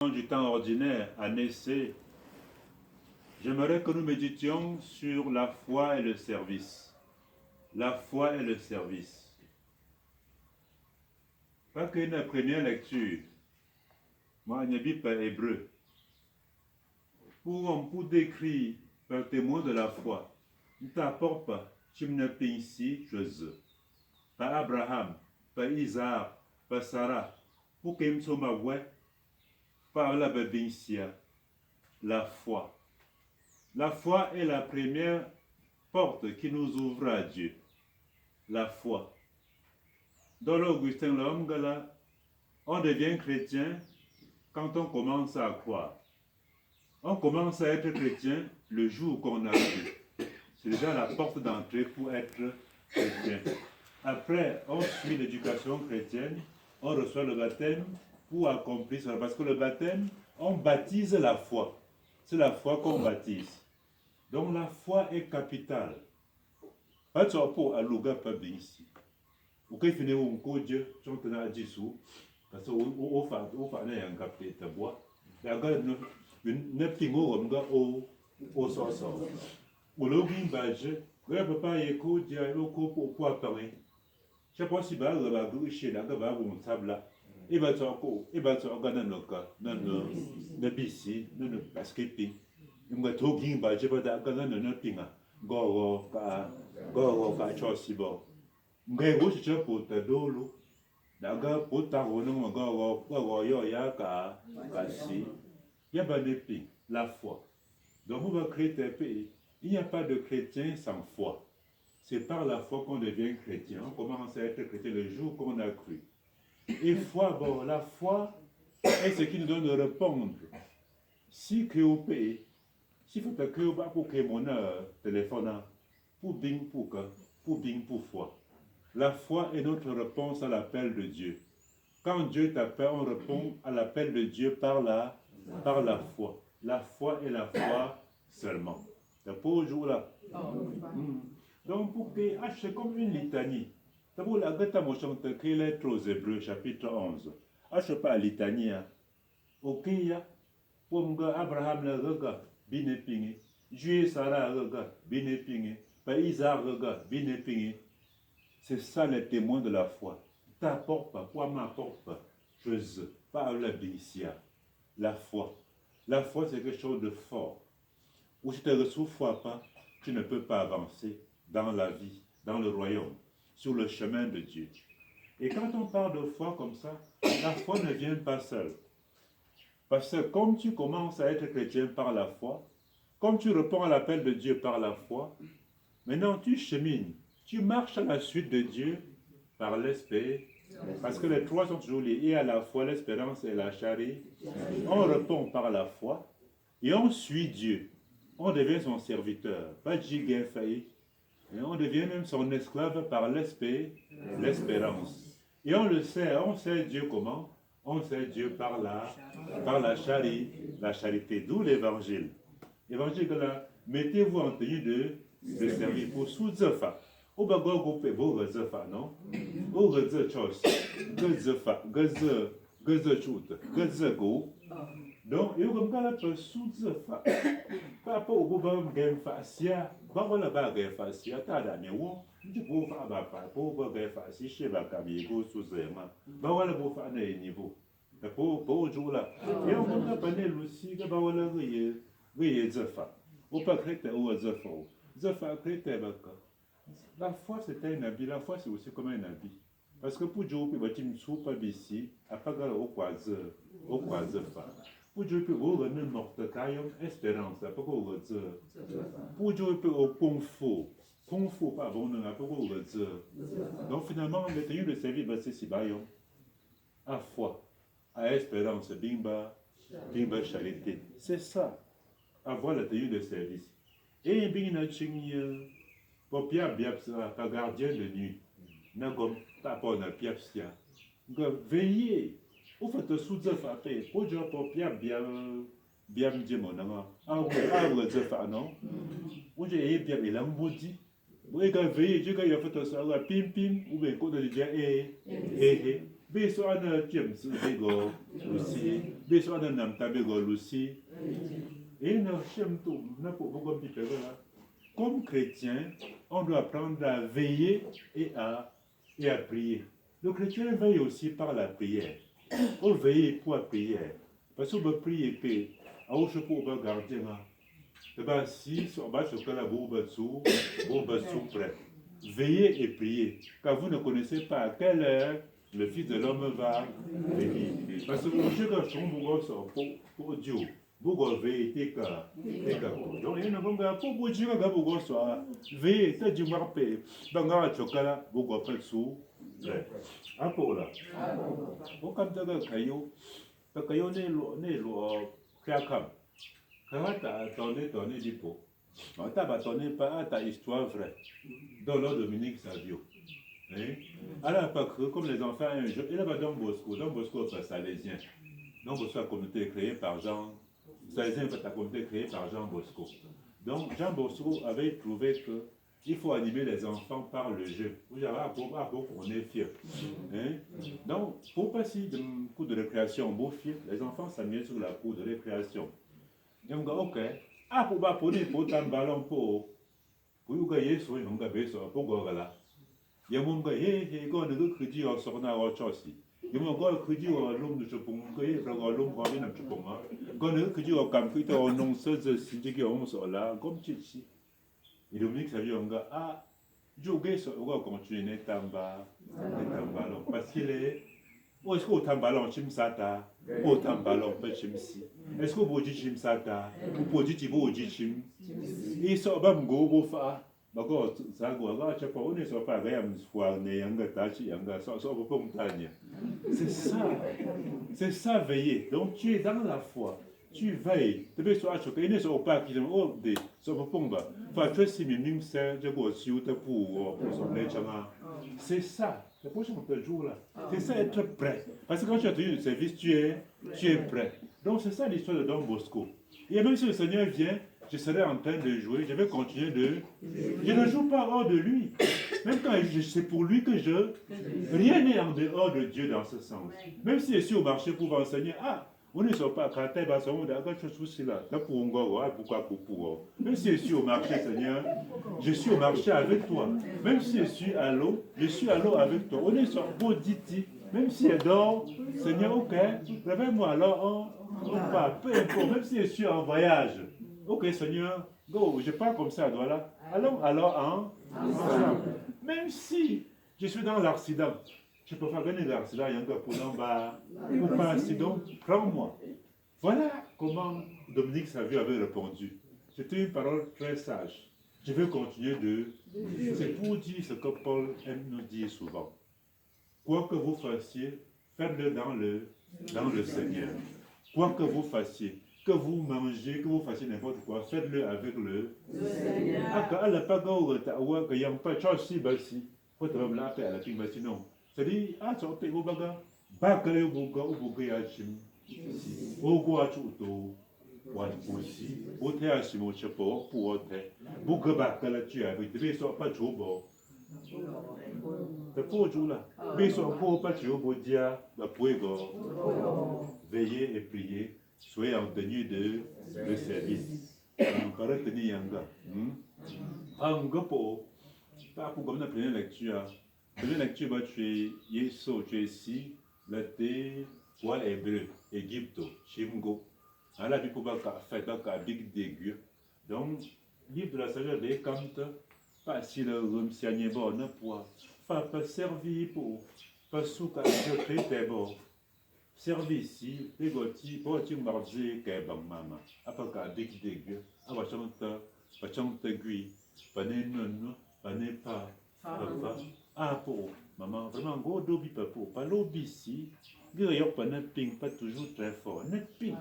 méditation du temps ordinaire, année C, j'aimerais que nous méditions sur la foi et le service. La foi et le service. Parce que la première lecture, moi, je n'ai pas hébreu. Pour décrire un témoin de la foi, ne t'apporte pas, tu me n'es ici, Jésus. Pas Abraham, pas Isaac, pas Sarah. Pour qu'il me soit ma voix, par la bénédiction, la foi. La foi est la première porte qui nous ouvre à Dieu. La foi. Dans l'Augustin Longala, on devient chrétien quand on commence à croire. On commence à être chrétien le jour qu'on a cru. C'est déjà la porte d'entrée pour être chrétien. Après, on suit l'éducation chrétienne, on reçoit le baptême pour accomplir ça. Parce que le baptême, on baptise la foi. C'est la foi qu'on baptise. Donc la foi est capitale. Pas de pour à l'ouga pas bien ici. Ou qu'il finit un coup Dieu, tu en as dit sous. Parce que au fait, n'est un capté de bois. La gueule ne pingo au sens. Ou l'ouïe badge, le papa est coup Dieu, le coup pour quoi parler. Je sais pas si va le chez la gaba ou un table. Il va te regarder dans le cas, dans le BC, dans le basketball. Il va talking badge, il va te regarder dans le pinga. Go ka chosi bo. Ngai wo chi po ta dolo. Daga po ta wo no go yo ya ka si. Il y a pas de paix, la foi. Donc vous va créer tes pays. Il n'y a pas de chrétien sans foi. C'est par la foi qu'on devient chrétien. On commence à être chrétien le jour qu'on a cru. Et foi, bon, la foi est ce qui nous donne de répondre. Si que au pays, si vous avez que pour que mon téléphone, pour bing pour foi. La foi est notre réponse à l'appel de Dieu. Quand Dieu t'appelle, on répond à l'appel de Dieu par la foi. La foi est la foi seulement. C'est pas au jour là. Donc pour que c'est comme une litanie. D'abord la gata motion te crée lettre aux Hébreux chapitre 11. Achète pas la litanie. Ok ya. Pour Abraham le regarde, bien épingé. Juillet Sarah regarde, bien épingé. Pas Isaac regarde, bien épingé. C'est ça les témoins de la foi. T'apporte pas, quoi m'apporte pas. Jésus, pas la bénédiction. La foi. La foi c'est quelque chose de fort. Ou si tu ne reçois foi pas, tu ne peux pas avancer dans la vie, dans le royaume, sur le chemin de Dieu. Et quand on parle de foi comme ça, la foi ne vient pas seule. Parce que comme tu commences à être chrétien par la foi, comme tu réponds à l'appel de Dieu par la foi, maintenant tu chemines, tu marches à la suite de Dieu par l'esprit. Parce que les trois sont toujours liés, et à la foi, l'espérance et la charité. On répond par la foi et on suit Dieu. On devient son serviteur, pas Jiguin failli. On devient même son esclave par l'esprit, l'espérance. Et on le sait, on sait Dieu comment? On sait Dieu par la charité, d'où l'évangile. L'évangile là, mettez-vous en tenue de servir pour sous-zefa. Au bagot goupé, beau zefa, non? Beau ze chos, gezefa, geze go. Donc, il y a comme ça, la sous-zefa. Par rapport au gouvernement facia, voilà la facia, t'as d'année où tu peux faire pour facia, chez la camigo sous-zema. Voilà pour faire des niveaux. Pour jour là. Et on va pas aussi que voilà, oui, zefa. Ou pas créter ou zefa. Zefa créter, la foi c'est un habit, la foi c'est aussi comme un habit. Parce que pour Dieu, tu ne souffres pas d'ici, à pas au croise zefa. Pour Dieu, vous avez une morte espérance, à pas au dire. Pour Dieu, au kung fu, pas bon, à pas au dire. Donc finalement, le tenue de servir, c'est si baillon. À foi, à espérance, bimba charité. C'est ça, avoir la tenue de service. Et bien, pour Pierre Biapsa, pas gardien de nuit, n'a comme pas pour la Biapsia. Veillez. Au fait, sous-zef fait, pour Dieu, pour Pierre bien dire mon nom. Ah, ouais, zef, non? Ou j'ai bien, il a un maudit. Vous avez veillé, Dieu, quand il a fait ça, pim, ou bien, quand il dit, Beso ana James Bego Lucy, Beso ana Namta Bego Lucy. Et nous sommes tous, comme chrétiens, on doit apprendre à veiller et à prier. Le chrétien veille aussi par la prière. On veille pour la prière. Parce qu'on peut prier, puis, à autre pour le gardien. Si on va se faire la bourbe sous près. Veillez et priez, car vous ne connaissez pas à quelle heure le Fils de l'homme va venir. Parce que vous savez pour Dieu. Vous veillez et donc, il y a pour Dieu que vous veillez, c'est du marpé. Donc, à Chokala, vous avez sous près. À pour là. Vous comme ça, le caillou n'est pas donné du pot. On t'a bâtonné pas à ta histoire vraie. Dans l'ordre Dominique Savio. Alors, pas cru comme les enfants un jour. Il a pas Don Bosco. Don Bosco, c'est salésien. Don Bosco, la communauté créée par Jean. Salésien, c'est la communauté créée par Jean Bosco. Donc, Jean Bosco avait trouvé que il faut animer les enfants par le jeu. Vous avez pour qu'on est fiers. Donc, pour passer de cours de récréation, beau fier, les enfants s'amusent sur la cour de récréation. Donc, ok. Pour un ballon pour gagner sur un gabé sur pour Gorala. Il y a mon gars, il y a un crédit au Sorna au Chossi. Il y a mon gars crédit au Lum de Chopon, il y a un Lum Robin de Chopon. Il y a un crédit au Campito au nom de Sidi on sur là, comme Chichi. Et Dominique savait un gars, jouer sur le continuer Tamba, ballon. Parce qu'il est. Est-ce que autant ballon chimsata, autant ballon pas chimsi. Est-ce que vous dites chimsata, ou pour dire vous dites chim. Et ça va me go bofa. D'accord, ça go là, tu peux on est sur pas gagner soir né yanga tachi yanga ça va pas montagne. C'est ça veiller. Donc tu es dans la foi. Tu veilles. Tu veux soit choqué, il n'est pas qui oh des ça va pas. Enfin tu sais même c'est je go si tu pour son chama. C'est ça. C'est pour ça qu'on te joue là. C'est ça être prêt. Parce que quand tu as tenu le service, tu es prêt. Donc c'est ça l'histoire de Don Bosco. Et même si le Seigneur vient, je serai en train de jouer, je vais continuer de. Je ne joue pas hors de lui. Même quand c'est pour lui que je. Rien n'est en dehors de Dieu dans ce sens. Même si je suis au marché pour enseigner, on ne sait pas quand tu es d'accord, je suis là. Pourquoi. Même si je suis au marché, Seigneur, je suis au marché avec toi. Même si je suis à l'eau, je suis à l'eau avec toi. On est sur Boditi. Même si je dors, Seigneur, ok, réveille-moi alors, on part. Peu importe, même si je suis en voyage. Ok, Seigneur, go, je pars comme ça à Douala. Allons alors ensemble. Même si je suis dans l'accident. Je peux pas gagner l'accident, il y a encore pour l'en bas, ou pas accident, prends-moi. Voilà comment Dominique Savio avait répondu. C'était une parole très sage. Je vais continuer de. C'est pour dire ce que Paul aime nous dire souvent. Quoi que vous fassiez, faites-le dans le Seigneur. Quoi que vous fassiez, que vous mangez, que vous fassiez n'importe quoi, faites-le avec le Seigneur. Quand elle n'a pas qu'il n'y a pas de chose si, faut te l'appeler à la fille, non. C'est-à-dire, tu as fait vos bagages, bakale au boga yachim, au guachuto, aussi, au théâtre, mon chapeau, pour autre, boga bakala tu as, mais tu ne pas jouer. C'est pour jouer là. Mais si on ne peut pas jouer, on dia, la pouego, veiller et prier, soyez en tenue de service. On peut tenir yanga. Un gapo, pas pour comme la première lecture. Première lecture, tu es Yeso, tu es ici, la terre, poil hébreu, Égypte, Chimgo. À la Bible, fait un big dégueu. Donc, livre de la sagesse des Kantes, pas si le rhum s'y a n'y bon, ne poids, pas servir pour, pas sous qu'à je crée tes bords. Servir ici, les gotis, pour tu marger, qu'est bon maman. Après qu'à big dégueu, à va chanter gui, pas né non, pas né pas, pour maman, vraiment, gros dobi pas l'obi ici, guerrier pas net ping, pas toujours très fort, net ping,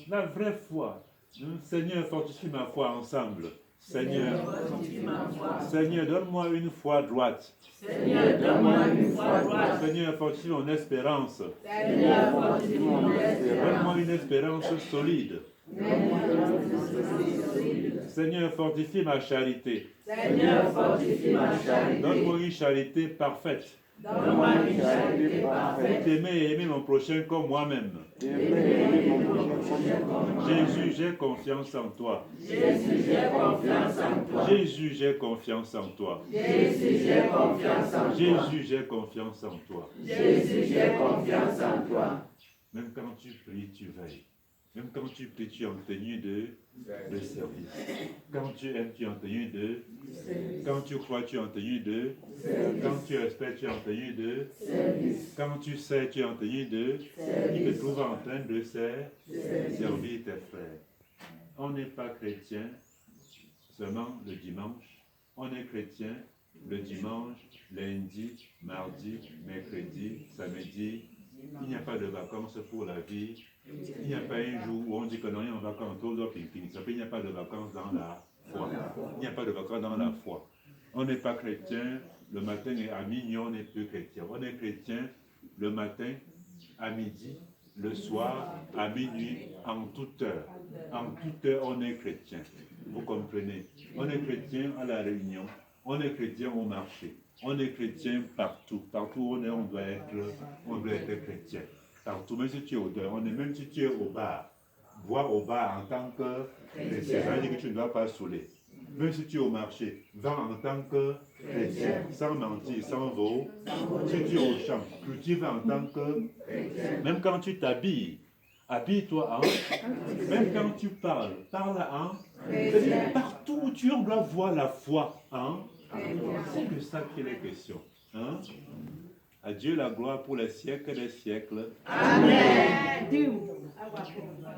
la vraie foi. Seigneur, fortifie ma foi ensemble. Seigneur, donne-moi une foi droite. Seigneur, donne-moi une foi droite. Seigneur, fortifie mon espérance. Seigneur, fortifie mon espérance. Donne-moi une espérance solide. Seigneur, fortifie ma charité. Seigneur, fortifie ma charité. Donne-moi une charité parfaite. Donne-moi une charité parfaite. T'aimer et aimer mon prochain comme moi-même. Jésus, j'ai confiance en toi. Jésus, j'ai confiance en toi. Jésus, j'ai confiance en toi. Jésus, j'ai confiance en toi. Jésus, j'ai confiance en toi. Jésus, j'ai confiance en toi. Même quand tu pries, tu veilles. Même quand tu pries, tu es en tenue de service. Quand tu aimes, tu es en tenue de. Quand tu crois, tu es en tenue de. Quand tu espères, tu es en tenue de. Quand tu sais, tu es en tenue de. Tu te trouves en train de servir tes frères. On n'est pas chrétien seulement le dimanche. On est chrétien le dimanche, lundi, mardi, mercredi, samedi. Il n'y a pas de vacances pour la vie. Il n'y a pas un jour où on dit que non, il y a en vacances, il n'y a pas de vacances dans la foi. Il n'y a pas de vacances dans la foi. On n'est pas chrétien le matin et à minuit, on n'est plus chrétien. On est chrétien le matin, à midi, le soir, à minuit, en toute heure. En toute heure, on est chrétien. Vous comprenez? On est chrétien à la réunion. On est chrétien au marché. On est chrétien partout. Partout où on est, on doit être chrétien. Partout, même si tu es au dehors, même si tu es au bar. Boire au bar en tant que chrétien, ça veut dire que tu ne dois pas saouler. Même si tu es au marché, va en tant que chrétien, sans mentir, sans veau. Si tu es au champ, cultive en tant que chrétien. Même quand tu t'habilles, habille-toi en. Même quand tu parles, parle en. Partout où tu es, on doit voir la foi en. C'est de ça qu'il est question. Hein? À Dieu la gloire pour les siècles des siècles. Amen.